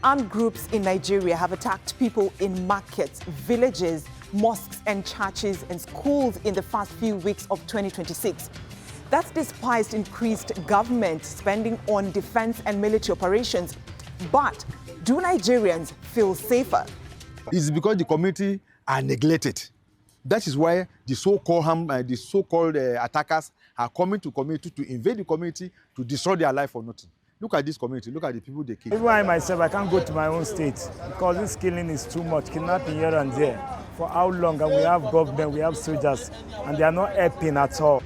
Armed groups in Nigeria have attacked people in markets, villages, mosques and churches and schools in the first few weeks of 2026. That's despite increased government spending on defense and military operations. But do Nigerians feel safer? It's because the community are neglected. That is why the so-called attackers are coming to community to invade the community to destroy their life for nothing. Look at this community. Look at the people they kill. Even I myself, I can't go to my own state because this killing is too much, kidnapping here and there. For how long? And we have government, we have soldiers, and they are not helping at all.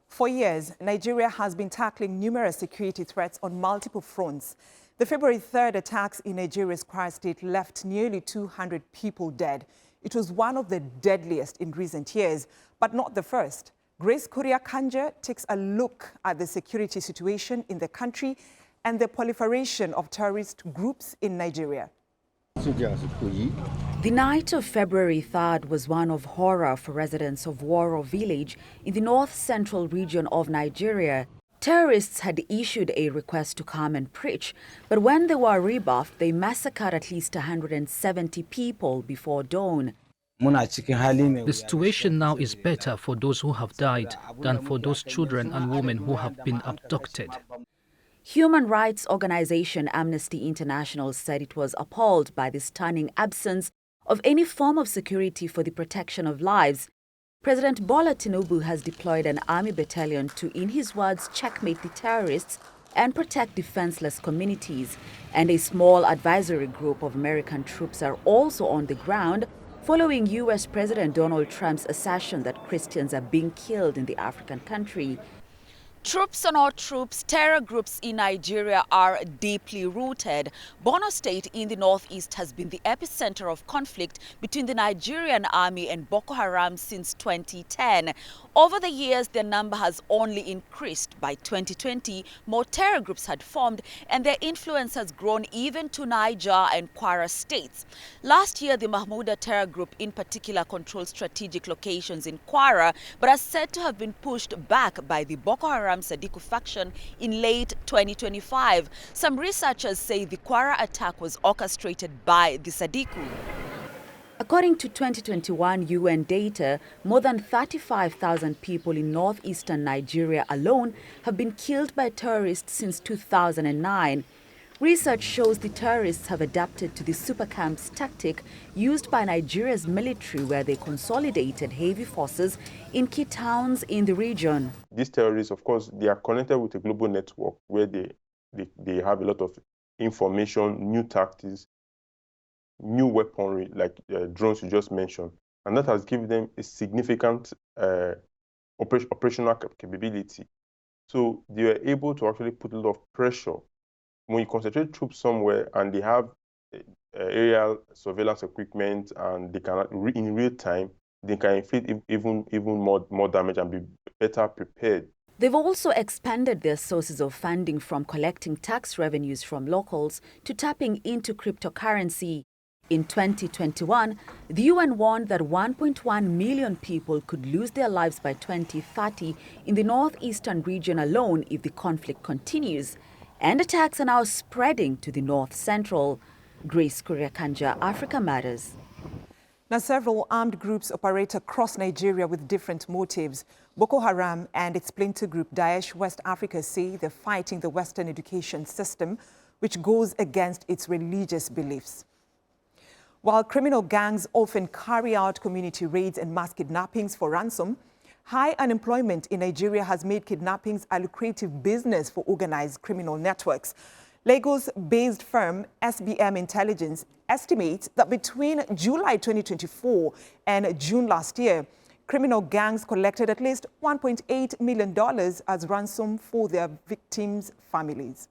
For years, Nigeria has been tackling numerous security threats on multiple fronts. The February 3rd attacks in Nigeria's Kwara State left nearly 200 people dead. It was one of the deadliest in recent years, but not the first. Grace Kanja takes a look at the security situation in the country and the proliferation of terrorist groups in Nigeria. The night of February 3rd was one of horror for residents of Woro village in the north-central region of Nigeria. Terrorists had issued a request to come and preach, but when they were rebuffed, they massacred at least 170 people before dawn. The situation now is better for those who have died than for those children and women who have been abducted. Human rights organization Amnesty International said it was appalled by the stunning absence of any form of security for the protection of lives. President Bola Tinubu has deployed an army battalion to, in his words, checkmate the terrorists and protect defenseless communities. And a small advisory group of American troops are also on the ground following U.S. President Donald Trump's assertion that Christians are being killed in the African country. Troops or not troops, terror groups in Nigeria are deeply rooted. Borno State in the northeast has been the epicenter of conflict between the Nigerian army and Boko Haram since 2010. Over the years, their number has only increased. By 2020, more terror groups had formed and their influence has grown even to Niger and Kwara states. Last year, the Mahmouda terror group in particular controlled strategic locations in Kwara, but are said to have been pushed back by the Boko Haram Sadiku faction in late 2025. Some researchers say the Kwara attack was orchestrated by the Sadiku. According to 2021 UN data, more than 35,000 people in northeastern Nigeria alone have been killed by terrorists since 2009. Research shows the terrorists have adapted to the super camps tactic used by Nigeria's military, where they consolidated heavy forces in key towns in the region. These terrorists, of course, they are connected with a global network where they have a lot of information, new tactics, new weaponry, like drones you just mentioned. And that has given them a significant operational capability. So they were able to actually put a lot of pressure. When you concentrate troops somewhere and they have aerial surveillance equipment and they can, in real time, they can inflict even more damage and be better prepared. They've also expanded their sources of funding from collecting tax revenues from locals to tapping into cryptocurrency. In 2021, the UN warned that 1.1 million people could lose their lives by 2030 in the northeastern region alone if the conflict continues. And attacks are now spreading to the north-central. Grace Kanja, Africa Matters. Now, several armed groups operate across Nigeria with different motives. Boko Haram and its splinter group Daesh West Africa say they're fighting the Western education system, which goes against its religious beliefs. While criminal gangs often carry out community raids and mass kidnappings for ransom, high unemployment in Nigeria has made kidnappings a lucrative business for organized criminal networks. Lagos-based firm SBM Intelligence estimates that between July 2024 and June last year, criminal gangs collected at least $1.8 million as ransom for their victims' families.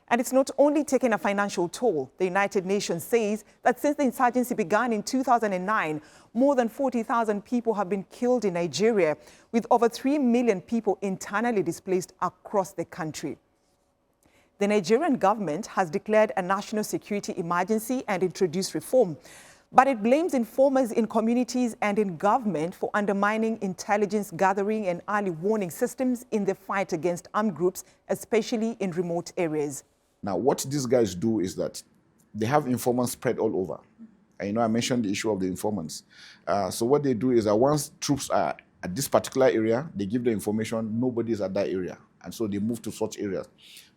And it's not only taken a financial toll. The United Nations says that since the insurgency began in 2009, more than 40,000 people have been killed in Nigeria, with over 3 million people internally displaced across the country. The Nigerian government has declared a national security emergency and introduced reform. But it blames informers in communities and in government for undermining intelligence gathering and early warning systems in the fight against armed groups, especially in remote areas. Now, what these guys do is that they have informants spread all over. And, I mentioned the issue of the informants. So what they do is that once troops are at this particular area, they give the information, nobody is at that area. And so they move to such areas.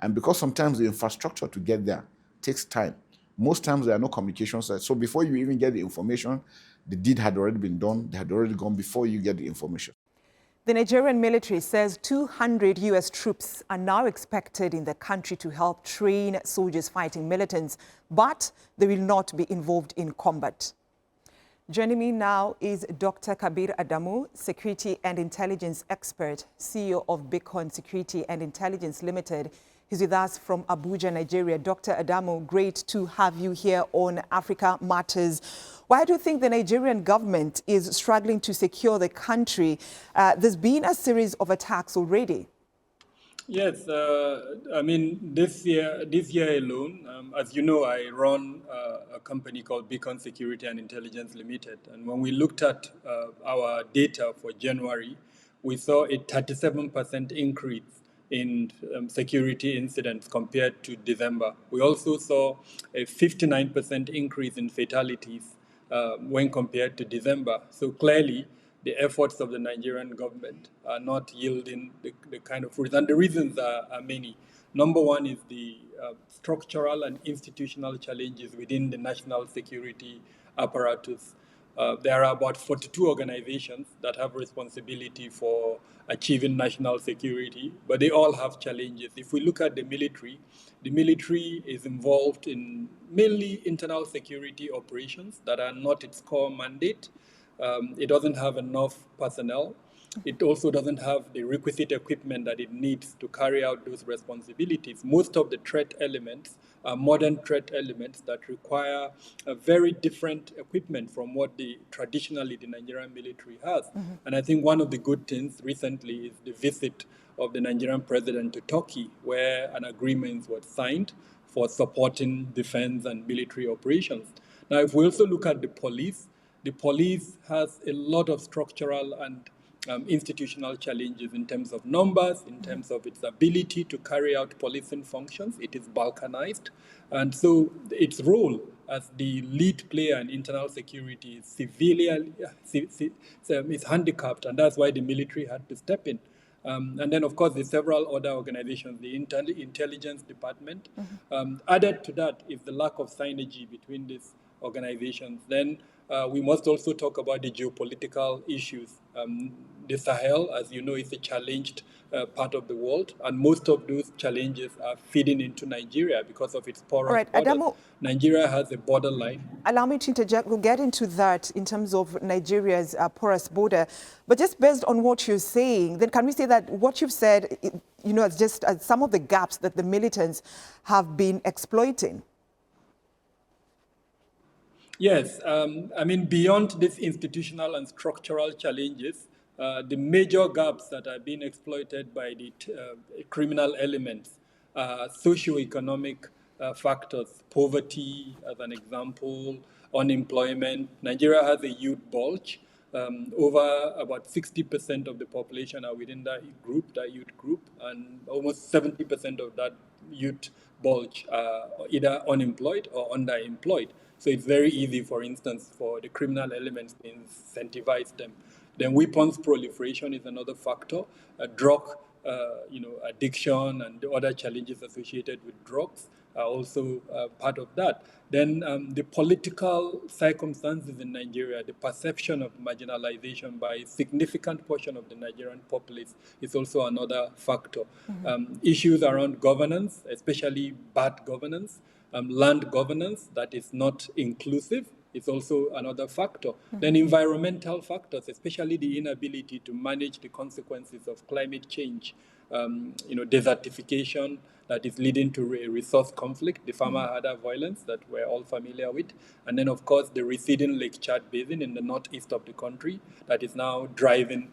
And because sometimes the infrastructure to get there takes time, most times there are no communication sites. So before you even get the information, the deed had already been done. They had already gone before you get the information. The Nigerian military says 200 U.S. troops are now expected in the country to help train soldiers fighting militants, but they will not be involved in combat. Joining me now is Dr. Kabir Adamu, security and intelligence expert, CEO of Beacon Security and Intelligence Limited. He's with us from Abuja, Nigeria. Dr. Adamu, great to have you here on Africa Matters. Why do you think the Nigerian government is struggling to secure the country? There's been a series of attacks already. Yes, I mean, this year alone, as you know, I run a company called Beacon Security and Intelligence Limited. And when we looked at our data for January, we saw a 37% increase in security incidents compared to December. We also saw a 59% increase in fatalities when compared to December. So clearly, the efforts of the Nigerian government are not yielding the kind of fruits. And the reasons are many. Number one is the structural and institutional challenges within the national security apparatus. There are about 42 organizations that have responsibility for achieving national security, but they all have challenges. If we look at the military is involved in mainly internal security operations that are not its core mandate. It doesn't have enough personnel. It also doesn't have the requisite equipment that it needs to carry out those responsibilities. Most of the threat elements are modern threat elements that require a very different equipment from what traditionally the Nigerian military has. And I think one of the good things recently is the visit of the Nigerian president to Turkey, where an agreement was signed for supporting defense and military operations. Now, if we also look at the police has a lot of structural and institutional challenges in terms of numbers, in terms of its ability to carry out policing functions. It is balkanized. And so its role as the lead player in internal security is severely is handicapped, and that's why the military had to step in. And then, of course, the several other organizations, the intelligence department. Added to that is the lack of synergy between these organizations. Then we must also talk about the geopolitical issues. The Sahel, as you know, is a challenged part of the world, and most of those challenges are feeding into Nigeria because of its porous borders. Adamu, Nigeria has a borderline. Allow me to interject. We'll get into that in terms of Nigeria's porous border. But just based on what you're saying, then can we say that what you've said, is just some of the gaps that the militants have been exploiting? Yes, I mean, beyond these institutional and structural challenges, the major gaps that are being exploited by the criminal elements are socioeconomic factors, poverty as an example, unemployment. Nigeria has a youth bulge. Over about 60% of the population are within that youth group, and almost 70% of that youth bulge are either unemployed or underemployed. So it's very easy, for instance, for the criminal elements to incentivize them. Then weapons proliferation is another factor. Drug, addiction and the other challenges associated with drugs are also part of that. Then the political circumstances in Nigeria, the perception of marginalization by a significant portion of the Nigerian populace is also another factor. Issues around governance, especially bad governance, land governance that is not inclusive, is also another factor. Then environmental factors, especially the inability to manage the consequences of climate change, desertification, that is leading to a resource conflict, the farmer-herder violence that we're all familiar with, and then, of course, the receding Lake Chad basin in the northeast of the country that is now driving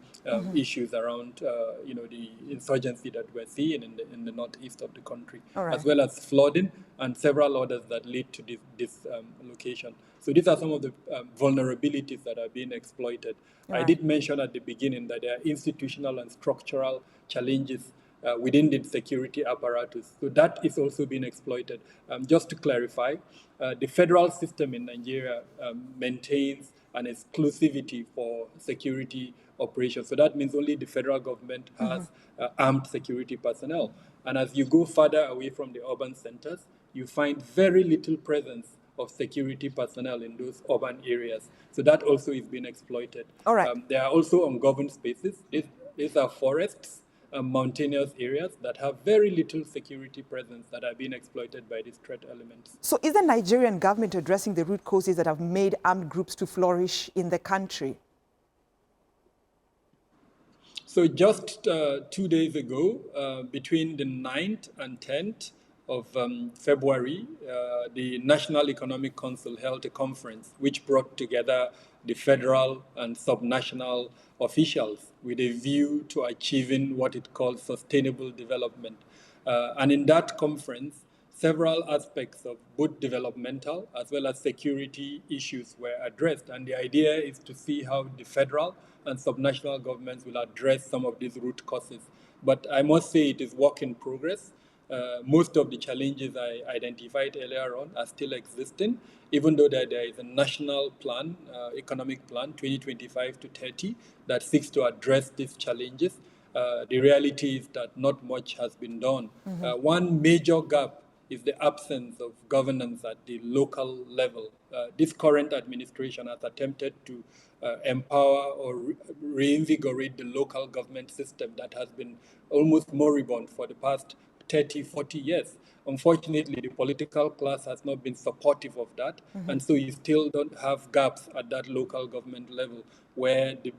issues around, the insurgency that we're seeing in the northeast of the country, as well as flooding and several others that lead to this location. So these are some of the vulnerabilities that are being exploited. I did mention at the beginning that there are institutional and structural challenges within the security apparatus. So that is also being exploited. Just to clarify, the federal system in Nigeria maintains an exclusivity for security operations. So that means only the federal government has armed security personnel. And as you go further away from the urban centers, you find very little presence of security personnel in those urban areas. So that also is being exploited. There are also ungoverned spaces. These are forests, mountainous areas that have very little security presence that are being exploited by these threat elements. So is the Nigerian government addressing the root causes that have made armed groups to flourish in the country? So just 2 days ago, between the 9th and 10th of February, the National Economic Council held a conference which brought together the federal and subnational officials with a view to achieving what it calls sustainable development. And in that conference, several aspects of both developmental as well as security issues were addressed. And the idea is to see how the federal and subnational governments will address some of these root causes. But I must say it is work in progress. Most of the challenges I identified earlier on are still existing, even though there is a national plan, economic plan, 2025 to 30, that seeks to address these challenges. The reality is that not much has been done. One major gap is the absence of governance at the local level. This current administration has attempted to empower or reinvigorate the local government system that has been almost moribund for the past 30, 40 years. Unfortunately, the political class has not been supportive of that, and so you still don't have gaps at that local government level where the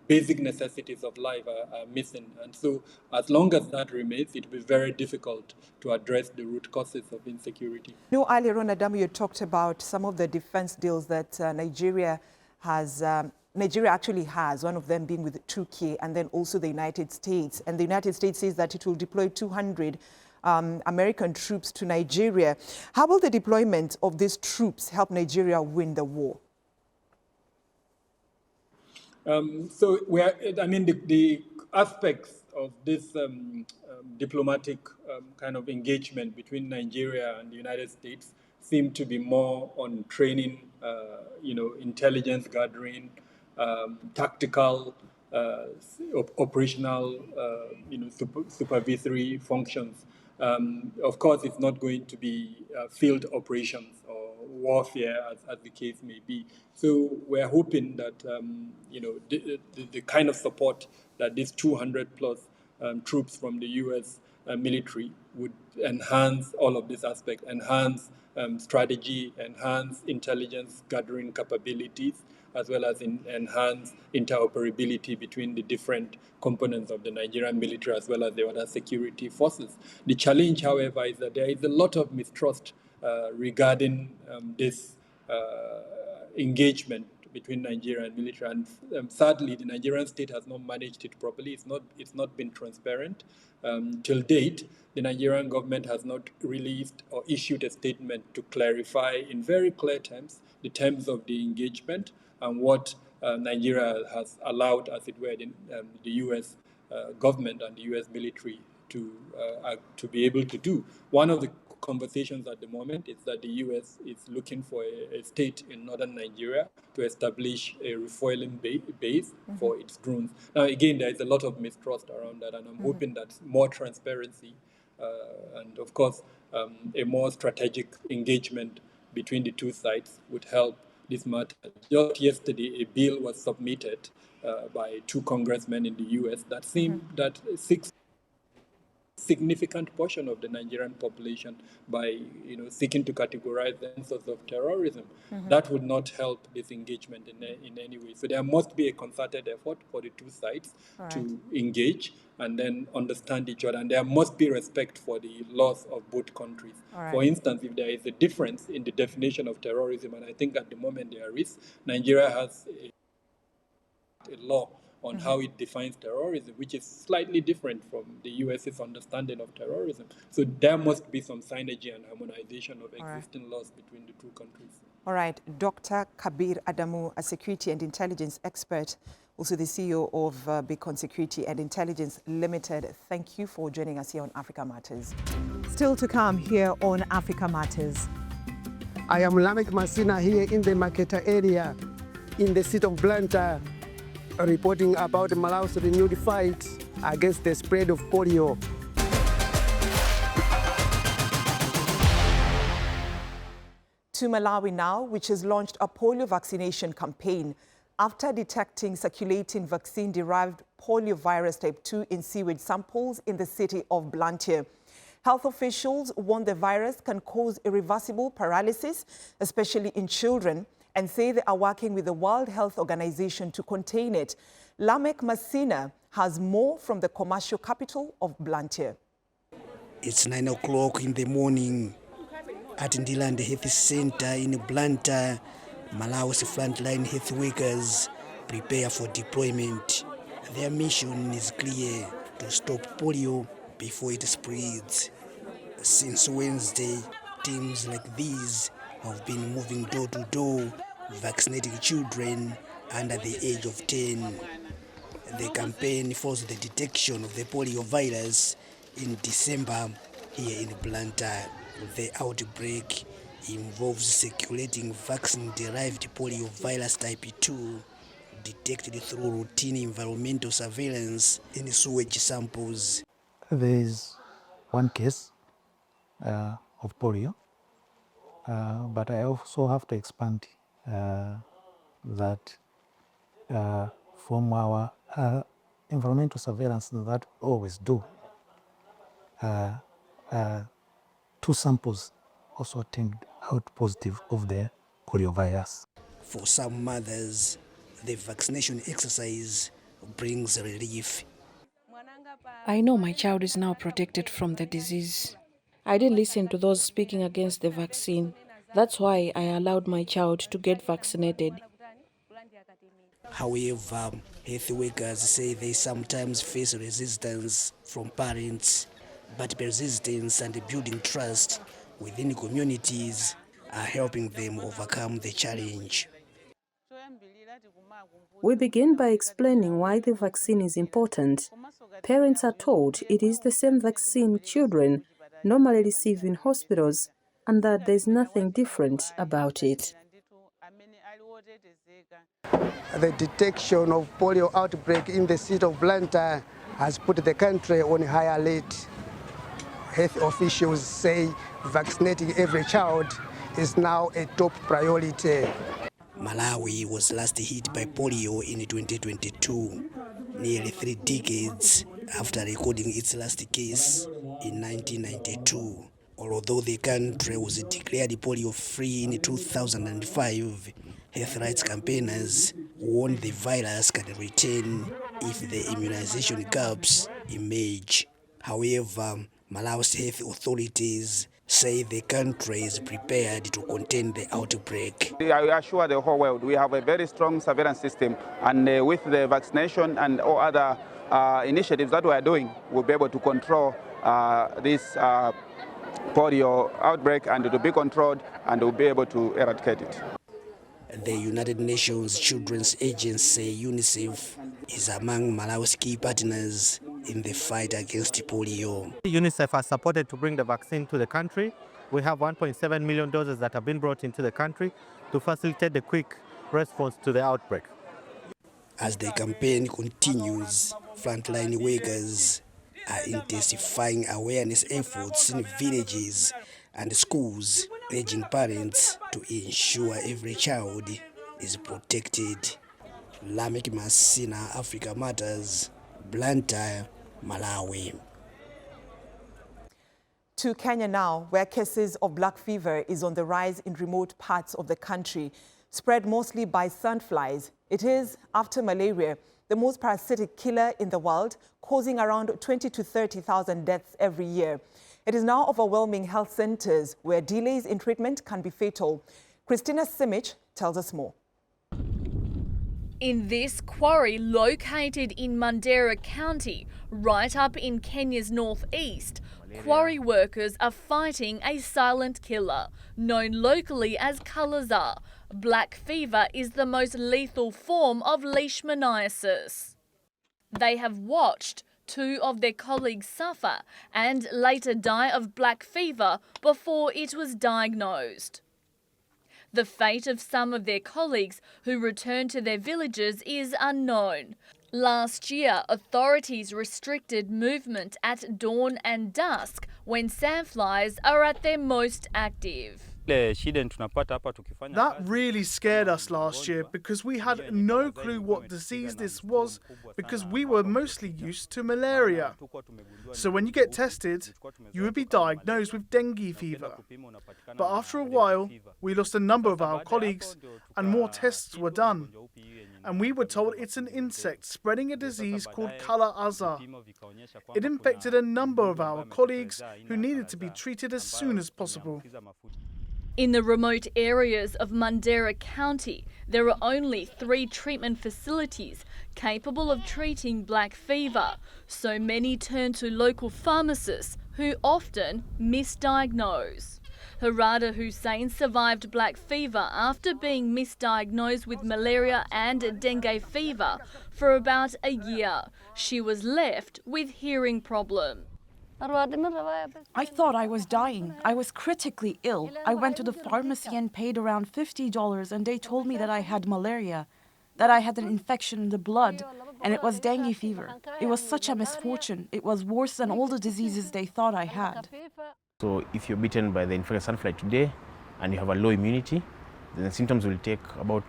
basic necessities of life are missing. And so as long as that remains, it will be very difficult to address the root causes of insecurity. No, earlier on, Adamu, you talked about some of the defense deals that Nigeria has. Nigeria actually has, one of them being with Turkey and then also the United States. And the United States says that it will deploy 200 American troops to Nigeria. How will the deployment of these troops help Nigeria win the war? The aspects of this diplomatic kind of engagement between Nigeria and the United States seem to be more on training, intelligence gathering, tactical, operational, supervisory functions. Of course, it's not going to be field operations or warfare, as the case may be. So we're hoping that the kind of support that these 200 plus troops from the U.S. Military would enhance all of these aspects, enhance strategy, enhance intelligence gathering capabilities, as well as enhance interoperability between the different components of the Nigerian military as well as the other security forces. The challenge, however, is that there is a lot of mistrust regarding this engagement between Nigeria and military, and sadly, the Nigerian state has not managed it properly. It's not been transparent. Till date, the Nigerian government has not released or issued a statement to clarify in very clear terms the terms of the engagement and what Nigeria has allowed, as it were, the U.S. Government and the U.S. military to be able to do. One of the conversations at the moment is that the U.S. is looking for a state in northern Nigeria to establish a refueling base for its drones. Now, again, there is a lot of mistrust around that, and I'm hoping that more transparency and, of course, a more strategic engagement between the two sides would help this matter. Just yesterday, a bill was submitted by 2 congressmen in the U.S. that seemed that 6 significant portion of the Nigerian population by seeking to categorize the source of terrorism. That would not help this engagement in any way. So there must be a concerted effort for the two sides to engage and then understand each other. And there must be respect for the laws of both countries. For instance, if there is a difference in the definition of terrorism, and I think at the moment there is, Nigeria has a law on how it defines terrorism, which is slightly different from the US's understanding of terrorism. So there must be some synergy and harmonization of existing laws between the two countries. All right, Dr. Kabir Adamu, a security and intelligence expert, also the CEO of Beacon Security and Intelligence Limited. Thank you for joining us here on Africa Matters. Still to come here on Africa Matters. I am Lamek Masina here in the Maketa area in the city of Blantyre, reporting about Malawi's renewed fight against the spread of polio. To Malawi now, which has launched a polio vaccination campaign after detecting circulating vaccine-derived poliovirus type 2 in sewage samples in the city of Blantyre. Health officials warn the virus can cause irreversible paralysis, especially in children, and say they are working with the World Health Organization to contain it. Lamek Masina has more from the commercial capital of Blantyre. It's 9 o'clock in the morning at Ndilande Health Center in Blantyre. Malawi's frontline health workers prepare for deployment. Their mission is clear: to stop polio before it spreads. Since Wednesday, teams like these have been moving door to door, vaccinating children under the age of 10. The campaign follows the detection of the poliovirus in December here in Blantyre. The outbreak involves circulating vaccine-derived poliovirus type 2 detected through routine environmental surveillance in sewage samples. There is one case of polio, but I also have to expand that from our environmental surveillance that we always do, 2 samples also turned out positive of the poliovirus. For some mothers, the vaccination exercise brings relief. I know my child is now protected from the disease. I didn't listen to those speaking against the vaccine. That's why I allowed my child to get vaccinated. However, health workers say they sometimes face resistance from parents, but persistence and building trust within communities are helping them overcome the challenge. We begin by explaining why the vaccine is important. Parents are told it is the same vaccine children normally receive in hospitals and that there is nothing different about it. The detection of polio outbreak in the city of Blantyre has put the country on high alert. Health officials say vaccinating every child is now a top priority. Malawi was last hit by polio in 2022, nearly 3 decades after recording its last case in 1992. Although the country was declared polio-free in 2005, health rights campaigners warn the virus can return if the immunization gaps emerge. However, Malawi's health authorities say the country is prepared to contain the outbreak. I assure the whole world we have a very strong surveillance system, and with the vaccination and all other initiatives that we are doing, we'll be able to control this polio outbreak, and it will be controlled, and we'll be able to eradicate it. The United Nations Children's Agency, UNICEF, is among Malawi's key partners in the fight against polio. UNICEF has supported to bring the vaccine to the country. We have 1.7 million doses that have been brought into the country to facilitate the quick response to the outbreak. As the campaign continues, frontline workers are intensifying awareness efforts in villages and schools, urging parents to ensure every child is protected. Lamek Masina, Africa Matters, Blantyre, Malawi. To Kenya now, where cases of black fever is on the rise in remote parts of the country, spread mostly by sandflies. It is, after malaria, the most parasitic killer in the world, causing around 20 to 30,000 deaths every year. It is now overwhelming health centers where delays in treatment can be fatal. Christina Simic tells us more. In this quarry located in Blantyre County, right up in Kenya's northeast, quarry workers are fighting a silent killer, known locally as Kalaza. Black fever is the most lethal form of leishmaniasis. They have watched two of their colleagues suffer and later die of black fever before it was diagnosed. The fate of some of their colleagues who returned to their villages is unknown. Last year, authorities restricted movement at dawn and dusk when sandflies are at their most active. That really scared us last year because we had no clue what disease this was because we were mostly used to malaria. So when you get tested, you would be diagnosed with dengue fever. But after a while, we lost a number of our colleagues and more tests were done. And we were told it's an insect spreading a disease called Kalaza. It infected a number of our colleagues who needed to be treated as soon as possible. In the remote areas of Blantyre County, there are only 3 treatment facilities capable of treating black fever, so many turn to local pharmacists who often misdiagnose. Harada Hussein survived black fever after being misdiagnosed with malaria and dengue fever for about a year. She was left with hearing problems. I thought I was dying. I was critically ill. I went to the pharmacy and paid around $50 and they told me that I had malaria, that I had an infection in the blood, and it was dengue fever. It was such a misfortune. It was worse than all the diseases they thought I had. So if you're bitten by the infected sandfly today and you have a low immunity, then the symptoms will take about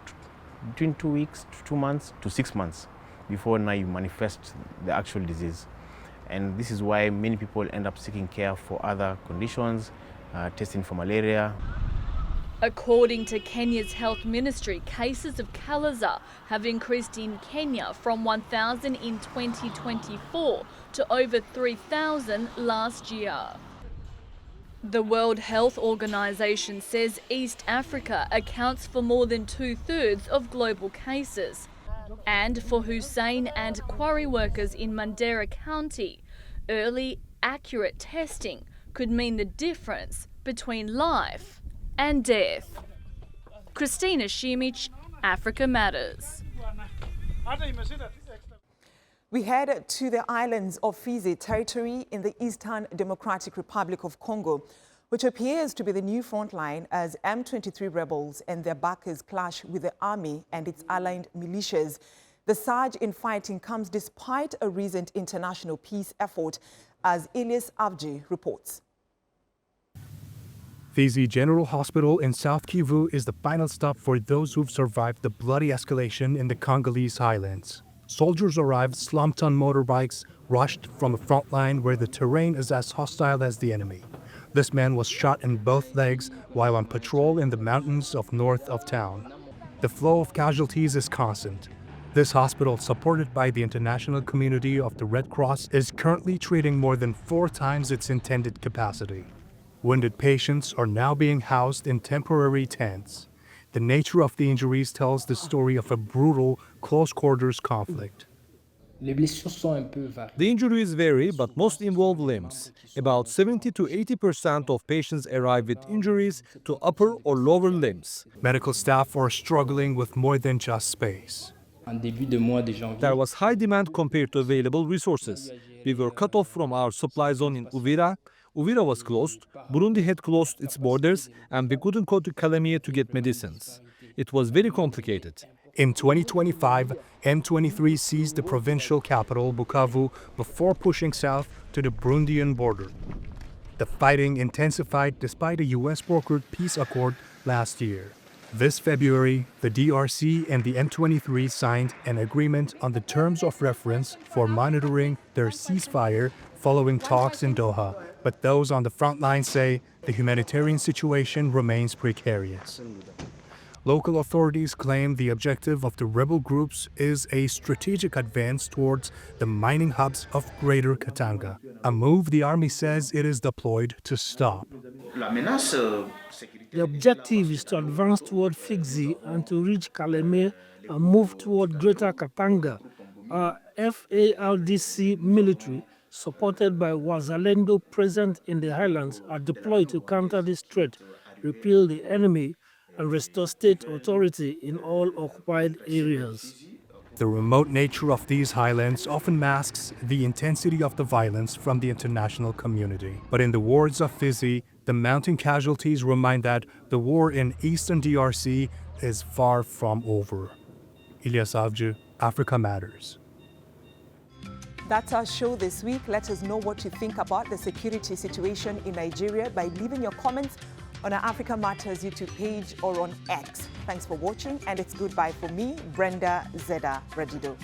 between 2 weeks, 2 months to 6 months before now you manifest the actual disease. And this is why many people end up seeking care for other conditions, testing for malaria. According to Kenya's health ministry, cases of Kalaza have increased in Kenya from 1,000 in 2024 to over 3,000 last year. The World Health Organization says East Africa accounts for more than 2/3 of global cases. And for Hussein and quarry workers in Blantyre County, early, accurate testing could mean the difference between life and death. Christina Simic, Africa Matters. We head to the islands of Fizi territory in the Eastern Democratic Republic of Congo, which appears to be the new front line as M23 rebels and their backers clash with the army and its allied militias. The surge in fighting comes despite a recent international peace effort, as Elias Avji reports. Fizi General Hospital in South Kivu is the final stop for those who've survived the bloody escalation in the Congolese highlands. Soldiers arrived slumped on motorbikes, rushed from a front line where the terrain is as hostile as the enemy. This man was shot in both legs while on patrol in the mountains north of town. The flow of casualties is constant. This hospital, supported by the international community of the Red Cross, is currently treating more than 4 times its intended capacity. Wounded patients are now being housed in temporary tents. The nature of the injuries tells the story of a brutal, close-quarters conflict. The injuries vary, but most involve limbs. About 70 to 80% of patients arrive with injuries to upper or lower limbs. Medical staff are struggling with more than just space. There was high demand compared to available resources. We were cut off from our supply zone in Uvira. Uvira was closed, Burundi had closed its borders, and we couldn't go to Kalemie to get medicines. It was very complicated. In 2025, M23 seized the provincial capital, Bukavu, before pushing south to the Burundian border. The fighting intensified despite a U.S.-brokered peace accord last year. This February, the DRC and the M23 signed an agreement on the terms of reference for monitoring their ceasefire following talks in Doha, but those on the front line say the humanitarian situation remains precarious. Local authorities claim the objective of the rebel groups is a strategic advance towards the mining hubs of Greater Katanga, a move the army says it is deployed to stop. The objective is to advance toward Figzi and to reach Kaleme and move toward Greater Katanga. Our FARDC military, supported by Wazalendo present in the highlands, are deployed to counter this threat, repel the enemy, and restore state authority in all occupied areas. The remote nature of these highlands often masks the intensity of the violence from the international community. But in the words of Fizi, the mounting casualties remind that the war in eastern DRC is far from over. Ilyas Avcı, Africa Matters. That's our show this week. Let us know what you think about the security situation in Nigeria by leaving your comments on our Africa Matters YouTube page or on X. Thanks for watching, and it's goodbye for me, Brenda Zeda Radido.